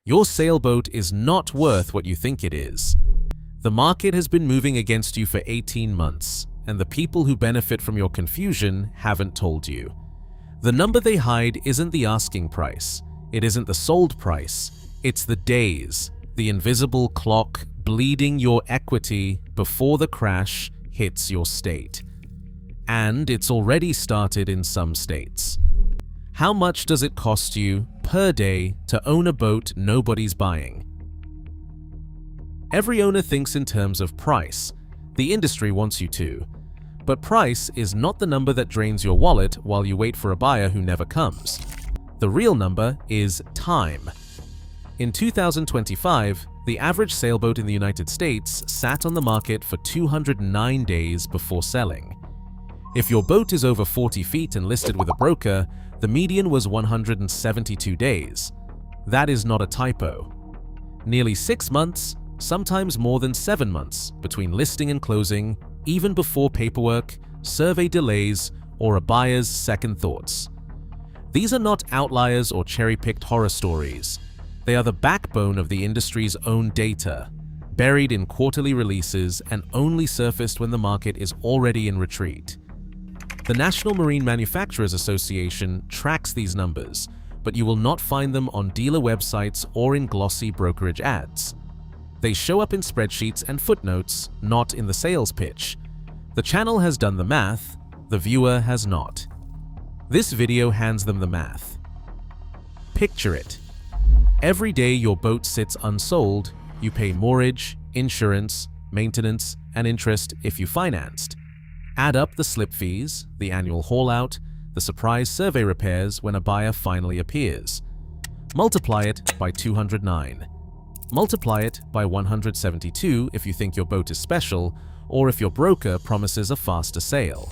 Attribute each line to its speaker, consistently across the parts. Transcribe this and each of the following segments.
Speaker 1: Your sailboat is not worth what you think it is. The market has been moving against you for 18 months, and the people who benefit from your confusion haven't told you. The number they hide isn't the asking price. It isn't the sold price. It's the days, the invisible clock bleeding your equity before the crash hits your state. And it's already started in some states. How much does it cost you per day to own a boat nobody's buying? Every owner thinks in terms of price. The industry wants you to. But price is not the number that drains your wallet while you wait for a buyer who never comes. The real number is time. In 2025, the average sailboat in the United States sat on the market for 209 days before selling. If your boat is over 40 feet and listed with a broker, the median was 172 days. That is not a typo. Nearly 6 months, sometimes more than 7 months, between listing and closing, even before paperwork, survey delays, or a buyer's second thoughts. These are not outliers or cherry-picked horror stories. They are the backbone of the industry's own data, buried in quarterly releases and only surfaced when the market is already in retreat. The National Marine Manufacturers Association tracks these numbers, but you will not find them on dealer websites or in glossy brokerage ads. They show up in spreadsheets and footnotes, not in the sales pitch. The channel has done the math, the viewer has not. This video hands them the math. Picture it. Every day your boat sits unsold, you pay mortgage, insurance, maintenance, and interest if you financed. Add up the slip fees, the annual haul-out, the surprise survey repairs when a buyer finally appears. Multiply it by 209. Multiply it by 172 if you think your boat is special, or if your broker promises a faster sale.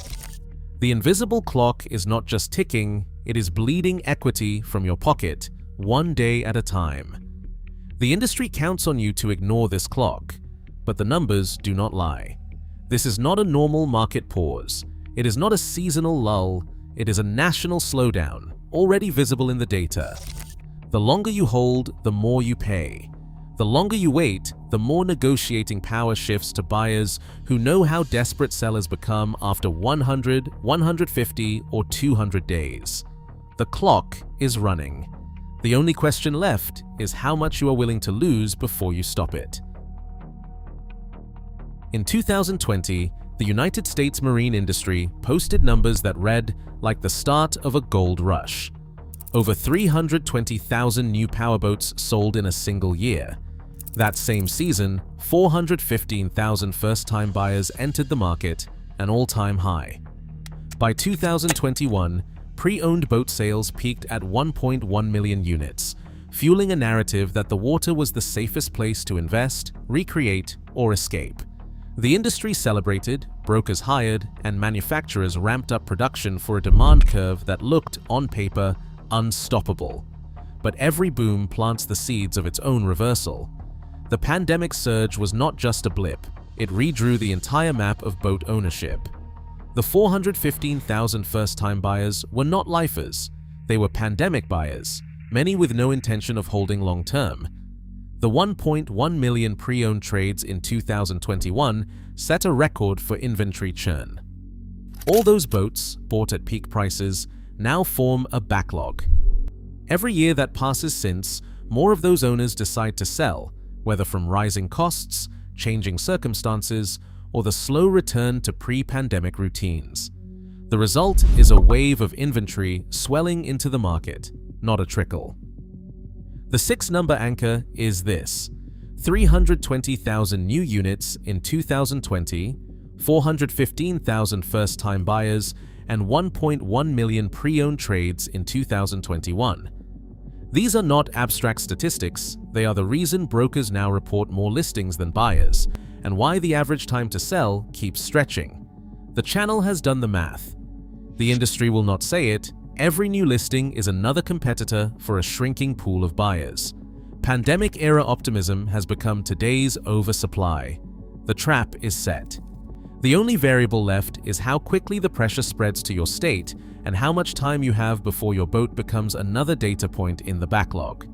Speaker 1: The invisible clock is not just ticking, it is bleeding equity from your pocket, one day at a time. The industry counts on you to ignore this clock, but the numbers do not lie. This is not a normal market pause. It is not a seasonal lull. It is a national slowdown, already visible in the data. The longer you hold, the more you pay. The longer you wait, the more negotiating power shifts to buyers who know how desperate sellers become after 100, 150, or 200 days. The clock is running. The only question left is how much you are willing to lose before you stop it. In 2020, the United States marine industry posted numbers that read like the start of a gold rush. Over 320,000 new powerboats sold in a single year. That same season, 415,000 first-time buyers entered the market, an all-time high. By 2021, pre-owned boat sales peaked at 1.1 million units, fueling a narrative that the water was the safest place to invest, recreate, or escape. The industry celebrated, brokers hired, and manufacturers ramped up production for a demand curve that looked, on paper, unstoppable. But every boom plants the seeds of its own reversal. The pandemic surge was not just a blip, it redrew the entire map of boat ownership. The 415,000 first-time buyers were not lifers, they were pandemic buyers, many with no intention of holding long-term. The 1.1 million pre-owned trades in 2021 set a record for inventory churn. All those boats, bought at peak prices, now form a backlog. Every year that passes since, more of those owners decide to sell, whether from rising costs, changing circumstances, or the slow return to pre-pandemic routines. The result is a wave of inventory swelling into the market, not a trickle. The 6-number anchor is this: 320,000 new units in 2020, 415,000 first-time buyers, and 1.1 million pre-owned trades in 2021. These are not abstract statistics, they are the reason brokers now report more listings than buyers, and why the average time to sell keeps stretching. The channel has done the math. The industry will not say it, every new listing is another competitor for a shrinking pool of buyers. Pandemic-era optimism has become today's oversupply. The trap is set. The only variable left is how quickly the pressure spreads to your state and how much time you have before your boat becomes another data point in the backlog.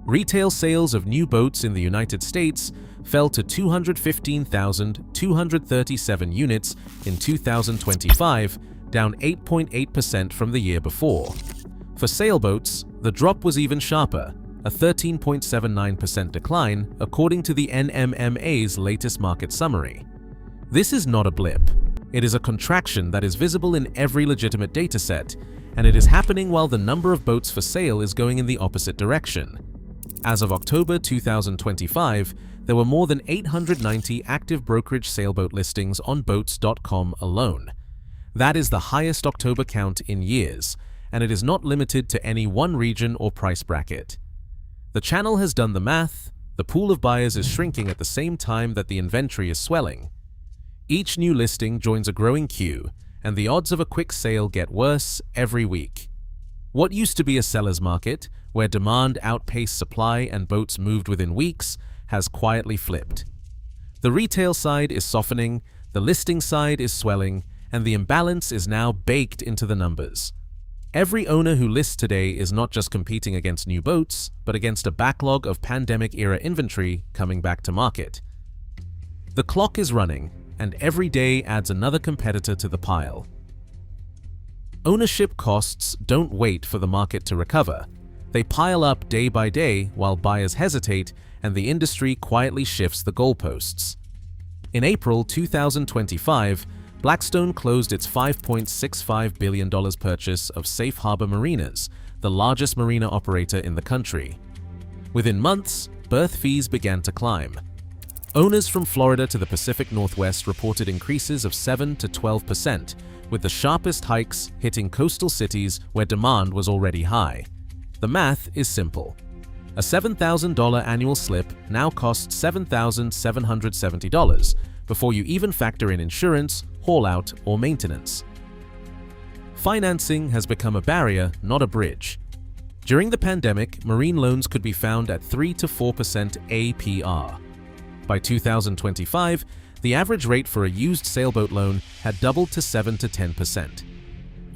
Speaker 1: Retail sales of new boats in the United States fell to 215,237 units in 2025, down 8.8% from the year before. For sailboats, the drop was even sharper, a 13.79% decline according to the NMMA's latest market summary. This is not a blip. It is a contraction that is visible in every legitimate dataset, and it is happening while the number of boats for sale is going in the opposite direction. As of October 2025, there were more than 890 active brokerage sailboat listings on boats.com alone. That is the highest October count in years, and it is not limited to any one region or price bracket. The channel has done the math. The pool of buyers is shrinking at the same time that the inventory is swelling. Each new listing joins a growing queue, and the odds of a quick sale get worse every week. What used to be a seller's market, where demand outpaced supply and boats moved within weeks, has quietly flipped. The retail side is softening, the listing side is swelling, and the imbalance is now baked into the numbers. Every owner who lists today is not just competing against new boats, but against a backlog of pandemic-era inventory coming back to market. The clock is running, and every day adds another competitor to the pile. Ownership costs don't wait for the market to recover. They pile up day by day while buyers hesitate and the industry quietly shifts the goalposts. In April 2025, Blackstone closed its $5.65 billion purchase of Safe Harbor Marinas, the largest marina operator in the country. Within months, berth fees began to climb. Owners from Florida to the Pacific Northwest reported increases of 7 to 12%, with the sharpest hikes hitting coastal cities where demand was already high. The math is simple. A $7,000 annual slip now costs $7,770 before you even factor in insurance, haul-out, or maintenance. Financing has become a barrier, not a bridge. During the pandemic, marine loans could be found at 3 to 4% APR. By 2025, the average rate for a used sailboat loan had doubled to 7 to 10%.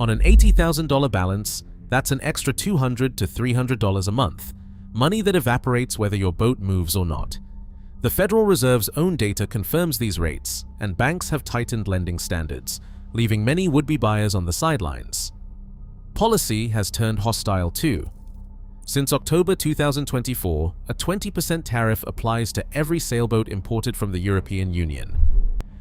Speaker 1: On an $80,000 balance, that's an extra $200 to $300 a month, money that evaporates whether your boat moves or not. The Federal Reserve's own data confirms these rates, and banks have tightened lending standards, leaving many would-be buyers on the sidelines. Policy has turned hostile too. Since October 2024, a 20% tariff applies to every sailboat imported from the European Union.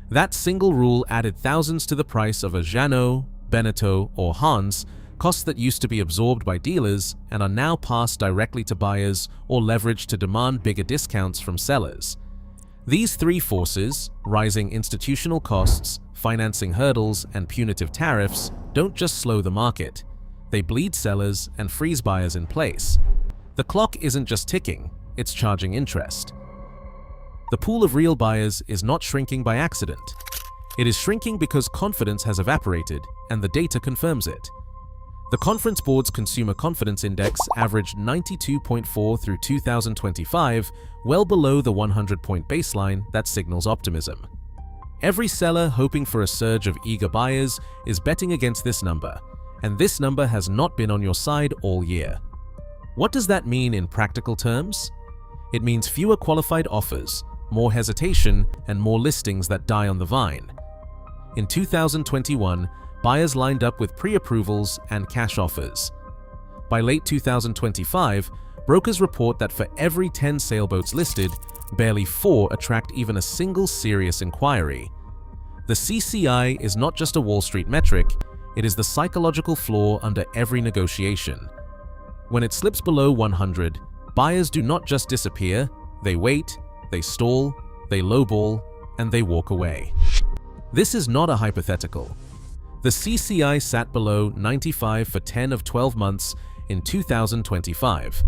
Speaker 1: That single rule added thousands to the price of a Jeannot, Beneteau, or Hans, costs that used to be absorbed by dealers and are now passed directly to buyers or leveraged to demand bigger discounts from sellers. These three forces, rising institutional costs, financing hurdles, and punitive tariffs, don't just slow the market. They bleed sellers and freeze buyers in place. The clock isn't just ticking, it's charging interest. The pool of real buyers is not shrinking by accident. It is shrinking because confidence has evaporated, and the data confirms it. The Conference Board's Consumer Confidence Index averaged 92.4 through 2025, well below the 100-point baseline that signals optimism. Every seller hoping for a surge of eager buyers is betting against this number, and this number has not been on your side all year. What does that mean in practical terms? It means fewer qualified offers, more hesitation, and more listings that die on the vine. In 2021, buyers lined up with pre-approvals and cash offers. By late 2025, brokers report that for every 10 sailboats listed, barely 4 attract even a single serious inquiry. The CCI is not just a Wall Street metric, it is the psychological floor under every negotiation. When it slips below 100, buyers do not just disappear, they wait, they stall, they lowball, and they walk away. This is not a hypothetical. The CCI sat below 95 for 10 of 12 months in 2025.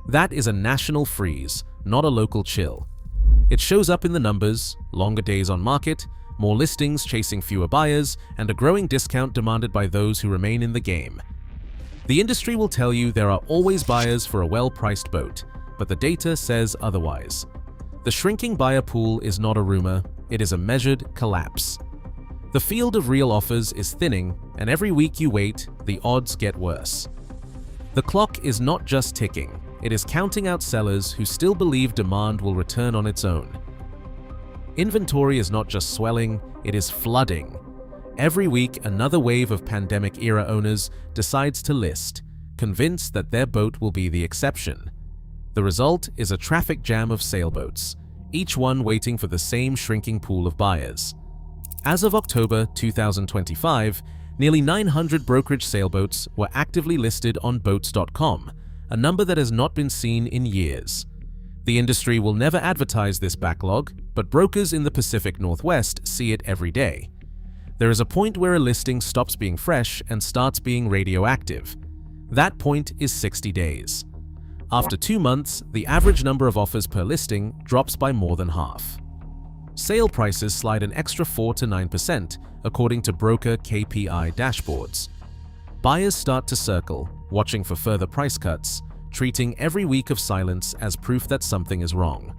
Speaker 1: That is a national freeze, not a local chill. It shows up in the numbers: longer days on market, more listings chasing fewer buyers, and a growing discount demanded by those who remain in the game. The industry will tell you there are always buyers for a well-priced boat, but the data says otherwise. The shrinking buyer pool is not a rumor, it is a measured collapse. The field of real offers is thinning, and every week you wait, the odds get worse. The clock is not just ticking, it is counting out sellers who still believe demand will return on its own. Inventory is not just swelling, it is flooding. Every week, another wave of pandemic-era owners decides to list, convinced that their boat will be the exception. The result is a traffic jam of sailboats, each one waiting for the same shrinking pool of buyers. As of October 2025, nearly 900 brokerage sailboats were actively listed on boats.com, a number that has not been seen in years. The industry will never advertise this backlog, but brokers in the Pacific Northwest see it every day. There is a point where a listing stops being fresh and starts being radioactive. That point is 60 days. After 2 months, the average number of offers per listing drops by more than half. Sale prices slide an extra 4 to 9%, according to broker KPI dashboards. Buyers start to circle, watching for further price cuts, treating every week of silence as proof that something is wrong.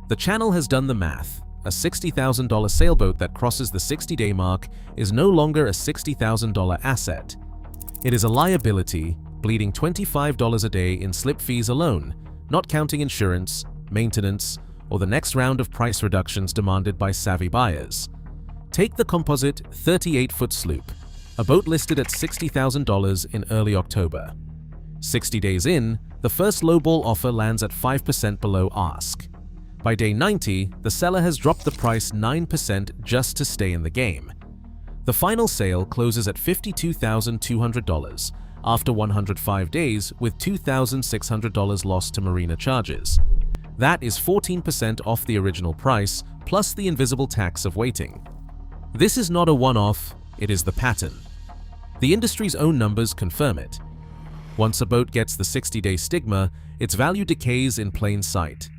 Speaker 1: The channel has done the math. A $60,000 sailboat that crosses the 60-day mark is no longer a $60,000 asset. It is a liability, bleeding $25 a day in slip fees alone, not counting insurance, maintenance, or the next round of price reductions demanded by savvy buyers. Take the composite 38-foot sloop, a boat listed at $60,000 in early October. 60 days in, the first lowball offer lands at 5% below ask. By day 90, the seller has dropped the price 9% just to stay in the game. The final sale closes at $52,200 after 105 days with $2,600 lost to marina charges. That is 14% off the original price plus the invisible tax of waiting. This is not a one-off, it is the pattern. The industry's own numbers confirm it. Once a boat gets the 60-day stigma, its value decays in plain sight.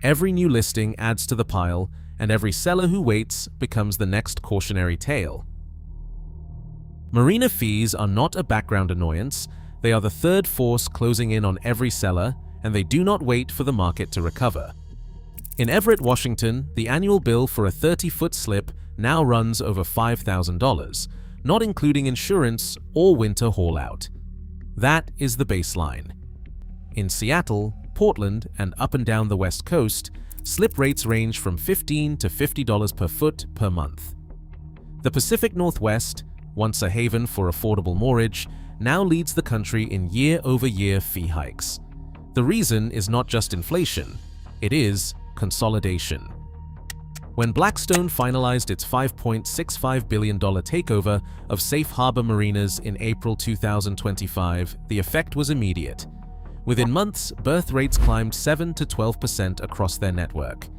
Speaker 1: Every new listing adds to the pile, and every seller who waits becomes the next cautionary tale. Marina fees are not a background annoyance, they are the third force closing in on every seller, and they do not wait for the market to recover. In Everett, Washington, the annual bill for a 30-foot slip now runs over $5,000, not including insurance or winter haul-out. That is the baseline. In Seattle, Portland, and up and down the West Coast, slip rates range from $15 to $50 per foot per month. The Pacific Northwest, once a haven for affordable moorage, now leads the country in year-over-year fee hikes. The reason is not just inflation, it is consolidation. When Blackstone finalized its $5.65 billion takeover of Safe Harbor Marinas in April 2025, the effect was immediate. Within months, birth rates climbed 7 to 12% across their network.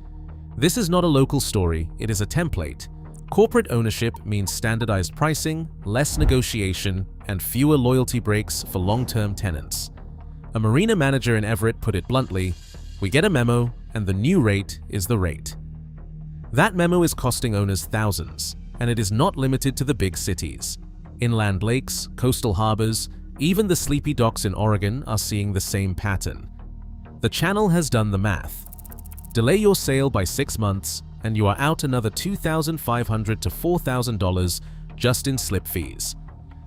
Speaker 1: This is not a local story, it is a template. Corporate ownership means standardized pricing, less negotiation, and fewer loyalty breaks for long-term tenants. A marina manager in Everett put it bluntly, "We get a memo, and the new rate is the rate." That memo is costing owners thousands, and it is not limited to the big cities. Inland lakes, coastal harbors, even the sleepy docks in Oregon are seeing the same pattern. The channel has done the math. Delay your sale by 6 months, and you are out another $2,500 to $4,000 just in slip fees.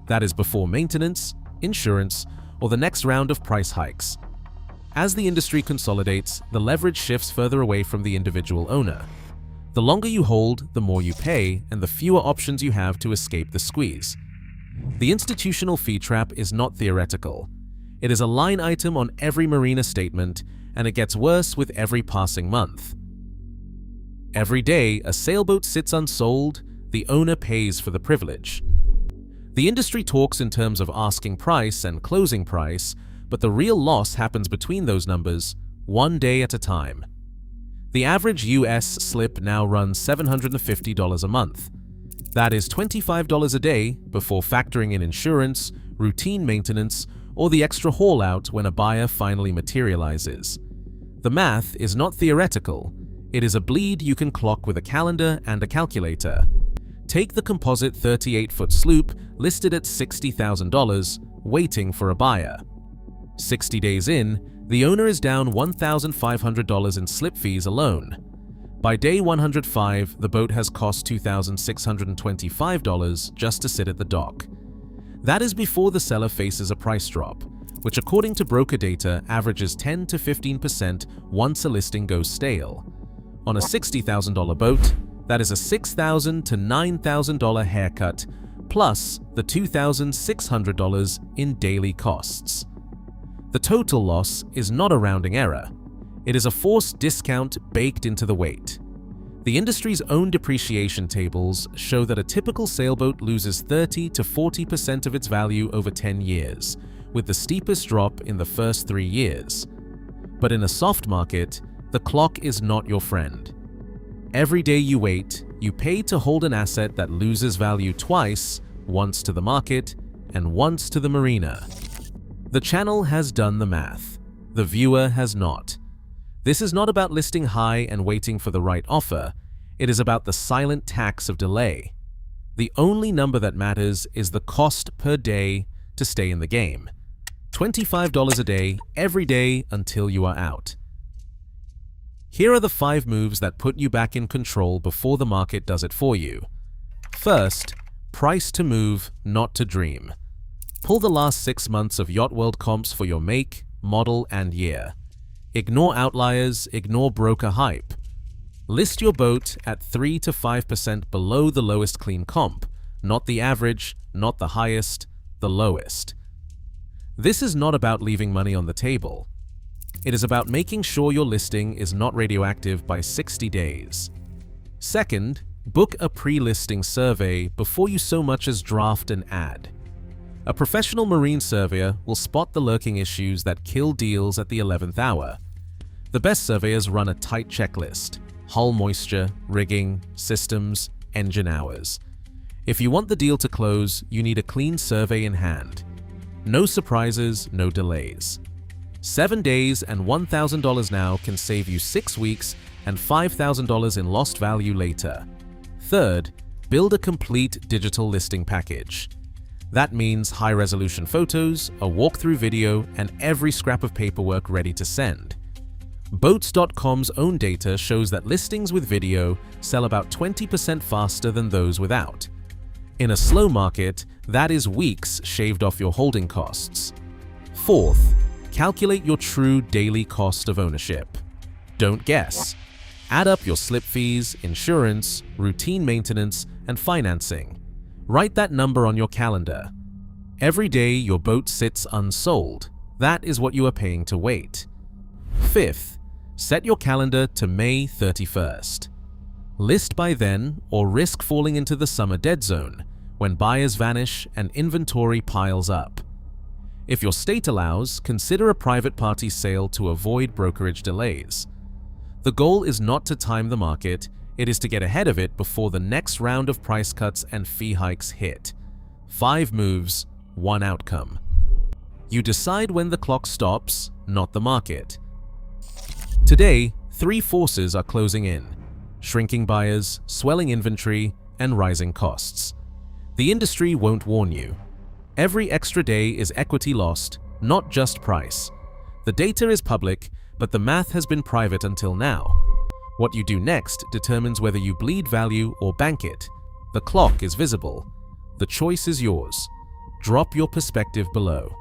Speaker 1: That is before maintenance, insurance, or the next round of price hikes. As the industry consolidates, the leverage shifts further away from the individual owner. The longer you hold, the more you pay, and the fewer options you have to escape the squeeze. The institutional fee trap is not theoretical. It is a line item on every marina statement, and it gets worse with every passing month. Every day a sailboat sits unsold, the owner pays for the privilege. The industry talks in terms of asking price and closing price, but the real loss happens between those numbers, one day at a time. The average US slip now runs $750 a month. That is $25 a day before factoring in insurance, routine maintenance, or the extra haul out when a buyer finally materializes. The math is not theoretical, it is a bleed you can clock with a calendar and a calculator. Take the composite 38-foot sloop listed at $60,000, waiting for a buyer. 60 days in, the owner is down $1,500 in slip fees alone. By day 105, the boat has cost $2,625 just to sit at the dock. That is before the seller faces a price drop, which according to broker data averages 10 to 15% once a listing goes stale. On a $60,000 boat, that is a $6,000 to $9,000 haircut, plus the $2,600 in daily costs. The total loss is not a rounding error. It is a forced discount baked into the weight. The industry's own depreciation tables show that a typical sailboat loses 30 to 40% of its value over 10 years, with the steepest drop in the first 3 years. But in a soft market, the clock is not your friend. Every day you wait, you pay to hold an asset that loses value twice, once to the market and once to the marina. The channel has done the math. The viewer has not. This is not about listing high and waiting for the right offer. It is about the silent tax of delay. The only number that matters is the cost per day to stay in the game. $25 a day, every day until you are out. Here are the 5 moves that put you back in control before the market does it for you. First, price to move, not to dream. Pull the last 6 months of Yacht World comps for your make, model, and year. Ignore outliers, ignore broker hype. List your boat at 3 to 5% below the lowest clean comp, not the average, not the highest, the lowest. This is not about leaving money on the table. It is about making sure your listing is not radioactive by 60 days. Second, book a pre-listing survey before you so much as draft an ad. A professional marine surveyor will spot the lurking issues that kill deals at the 11th hour. The best surveyors run a tight checklist: hull moisture, rigging, systems, engine hours. If you want the deal to close, you need a clean survey in hand. No surprises, no delays. 7 days and $1,000 now can save you 6 weeks and $5,000 in lost value later. Third, build a complete digital listing package. That means high-resolution photos, a walkthrough video, and every scrap of paperwork ready to send. Boats.com's own data shows that listings with video sell about 20% faster than those without. In a slow market, that is weeks shaved off your holding costs. Fourth, calculate your true daily cost of ownership. Don't guess. Add up your slip fees, insurance, routine maintenance, and financing. Write that number on your calendar. Every day your boat sits unsold. That is what you are paying to wait. Fifth, set your calendar to May 31st. List by then or risk falling into the summer dead zone, when buyers vanish and inventory piles up. If your state allows, consider a private party sale to avoid brokerage delays. The goal is not to time the market, it is to get ahead of it before the next round of price cuts and fee hikes hit. 5 moves, 1 outcome. You decide when the clock stops, not the market. Today, 3 forces are closing in: shrinking buyers, swelling inventory, and rising costs. The industry won't warn you. Every extra day is equity lost, not just price. The data is public, but the math has been private until now. What you do next determines whether you bleed value or bank it. The clock is visible. The choice is yours. Drop your perspective below.